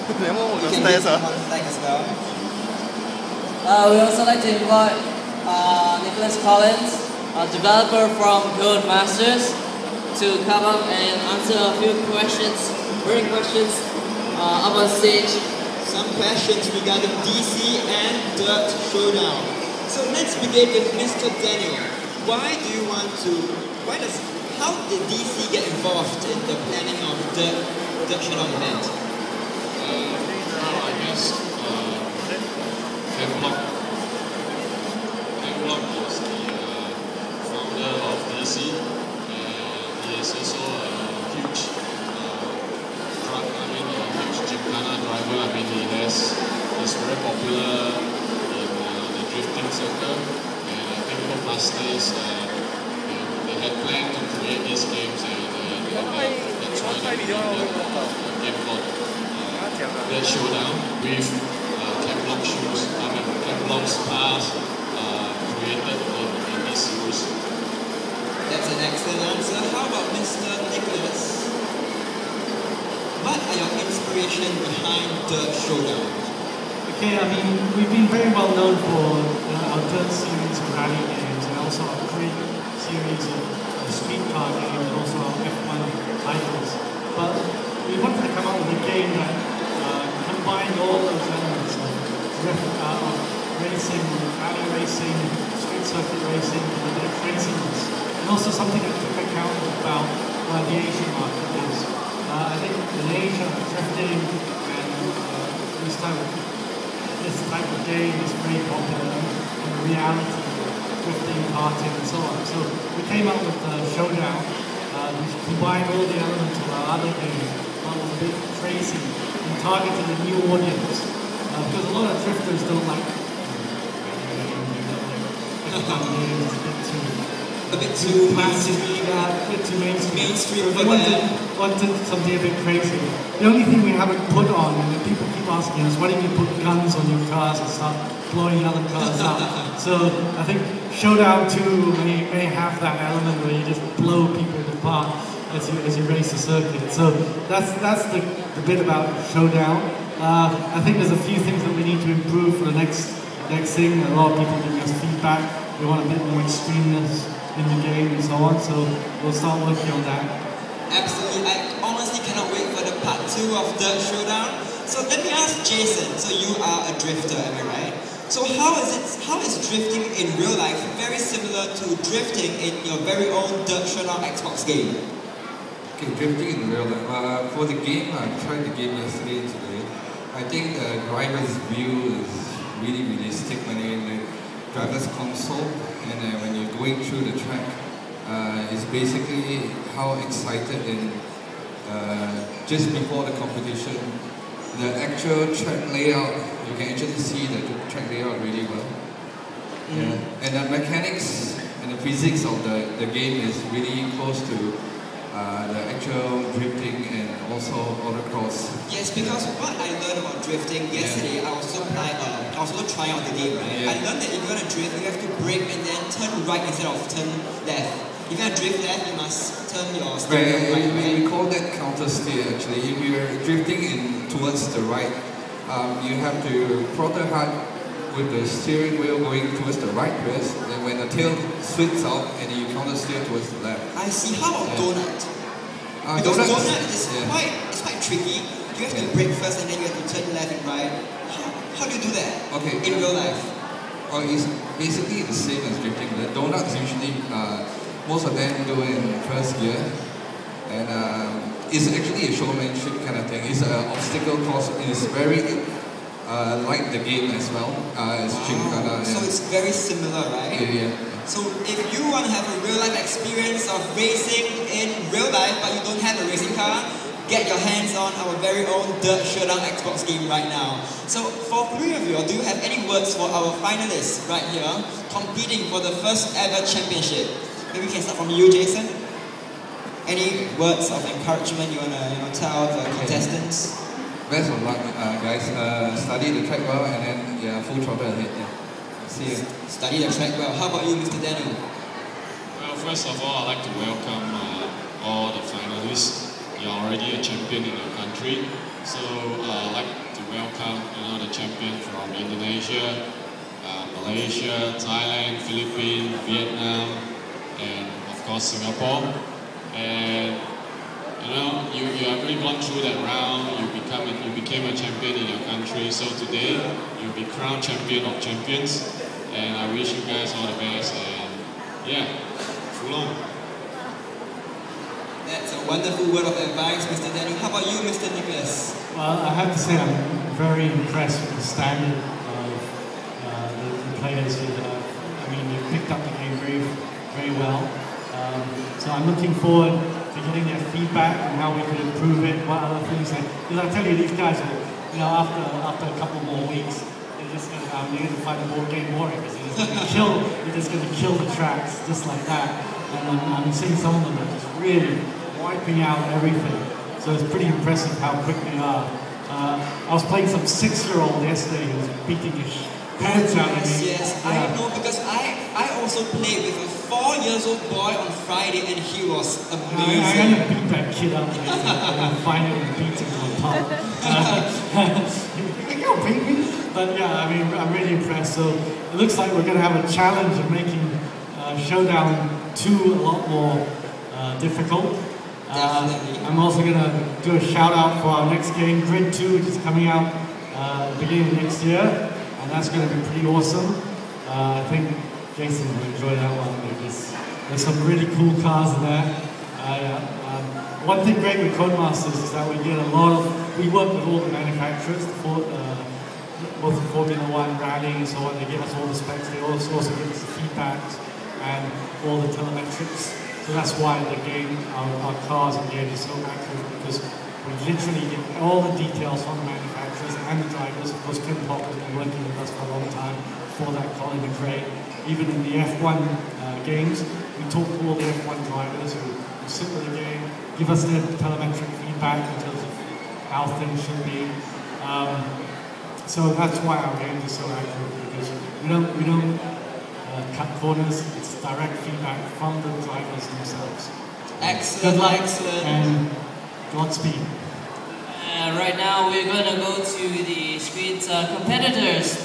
You can use them on stack as well. We also like to invite Nicholas Collins, a developer from Codemasters, to come up and answer a few questions, burning questions up on stage. Some questions regarding DC and Dirt Showdown. So let's begin with Mr. Daniel. How did DC get involved in the planning of Dirt Showdown event? I guess Ken Block was the founder of DC, and he is also a huge Gymkhana driver. I mean, he's very popular in the drifting circle, and I think Driftmasters they had planned to create these games, and that's why they created a game called Dirt Showdown with Ken Block shoes. I mean, Ken Block's cars created in this series. That's an excellent answer. How about Mr. Nicholas? What are your inspiration behind Dirt Showdown? Okay, I mean, we've been very well known for our Dirt series of rally games, and also our great series of street car games, and also our F1 titles. But we wanted to come up with a game that combined all those elements of racing, rally racing, street circuit racing, raciness, and also something that took account about the Asian market is. I think in Asia, drifting and this type of game is very popular, and reality, drifting, karting, and so on. So we came up with ShowDown, which combined all the elements of our other games, but was a bit crazy and targeted a new audience. Because a lot of drifters don't like a bit too classic, a bit too mainstream. So we wanted something a bit crazy. The only thing we haven't put on, and people keep asking us, why don't you put guns on your cars and start blowing other cars up? So I think ShowDown 2 may have that element where you just blow people apart as you race the circuit. So that's the bit about ShowDown. I think there's a few things that we need to improve for the next thing. A lot of people giving us feedback. We want a bit more extremeness in the game and so on. So we'll start working on that. Absolutely. I honestly cannot wait for the part 2 of Dirt Showdown. So let me ask Jason. So you are a drifter, am I right? So how is drifting in real life very similar to drifting in your very own Dirt Showdown Xbox game? Okay, drifting in real life. For the game, I tried the game yesterday and today. I think the driver's view is really realistic when you're in the driver's console, and when you're going through the track, it's basically how excited and just before the competition, the actual track layout, you can actually see the track layout really well. Yeah. And the mechanics and the physics of the game is really close to the actual drifting and also autocross. Yes, because what I learned about drifting yesterday, I was also trying out the game, right? I learned that if you want to drift, you have to brake and then turn right instead of turn left. If you want to drift left, you must turn your steering right. We call that counter steer actually. If you're drifting towards the right, you have to throttle hard with the steering wheel going towards the right first, and when the tail sweeps out, and you counter steer towards the left. I see. How about donut? Because donut is quite tricky. You have to brake first, and then you have to turn left and right. How do you do that? Okay. In real life? Oh, it's basically the same as drifting. The donuts usually, most of them go in first gear, and it's actually a showmanship kind of thing. It's an obstacle course. It's very like the game as well. It's Gymkhana. So it's very similar, right? Yeah. So if you want to have a real life experience of racing in real life, but you don't have a racing car, get your hands on our very own Dirt Showdown Xbox game right now. So for 3 of you, do you have any words for our finalists right here, competing for the first ever championship? Maybe we can start from you, Jason. Any words of encouragement you want to tell the contestants? Best of luck, guys. Study the track well, and then full throttle ahead. Yeah. See you. Study the track well. How about you, Mr. Daniel? Well, first of all, I'd like to welcome all the finalists. You're already a champion in your country, So I'd like to welcome the champion from Indonesia, Malaysia, Thailand, Philippines, Vietnam, and of course Singapore. And you have really gone through that round. You became a champion in your country. So today you'll be crowned champion of champions. And I wish you guys all the best. And yeah, full on. That's a wonderful word of advice, Mr. Daniel. How about you, Mr. Nicholas? Well, I have to say I'm very impressed with the standard of the players here. I mean, you've picked up the game very, very well. So I'm looking forward to getting their feedback and how we can improve it, what other things. Because I tell you, these guys will, after a couple more weeks, they're just going to find a board game warrior because they're just going to kill the tracks just like that. And I'm seeing some of them that are just really wiping out everything. So it's pretty impressive how quick they are. I was playing some 6-year-old yesterday who was beating his pants out of me. Yes, yeah. I know, because I also played with a 4-year-old boy on Friday and he was amazing. I'm going to beat that kid up later and finally beat him on top. Go, baby! But yeah, I mean, I'm really impressed. So it looks like we're going to have a challenge of making ShowDown 2 a lot more difficult. I'm also going to do a shout out for our next game, Grid 2, which is coming out at the beginning of next year, and that's going to be pretty awesome. I think Jason will enjoy that one. There's some really cool cars in there. One thing great with Codemasters is that we work with all the manufacturers, both the Formula 1, rally and so on. They give us all the specs, they also give us the feedback and all the telemetrics. So that's why the game, our cars and game is so accurate, because we literally get all the details from the manufacturers and the drivers. Of course, Tim Pop has been working with us for a long time for that Colin McRae. Even in the F1 games, we talk to all the F1 drivers who sit with the game, give us their telemetric feedback in terms of how things should be. So that's why our games are so accurate, because we don't cut corners. It's direct feedback from the drivers themselves. Excellent, Good luck excellent. and Godspeed. Right now we're going to go to the screen's competitors.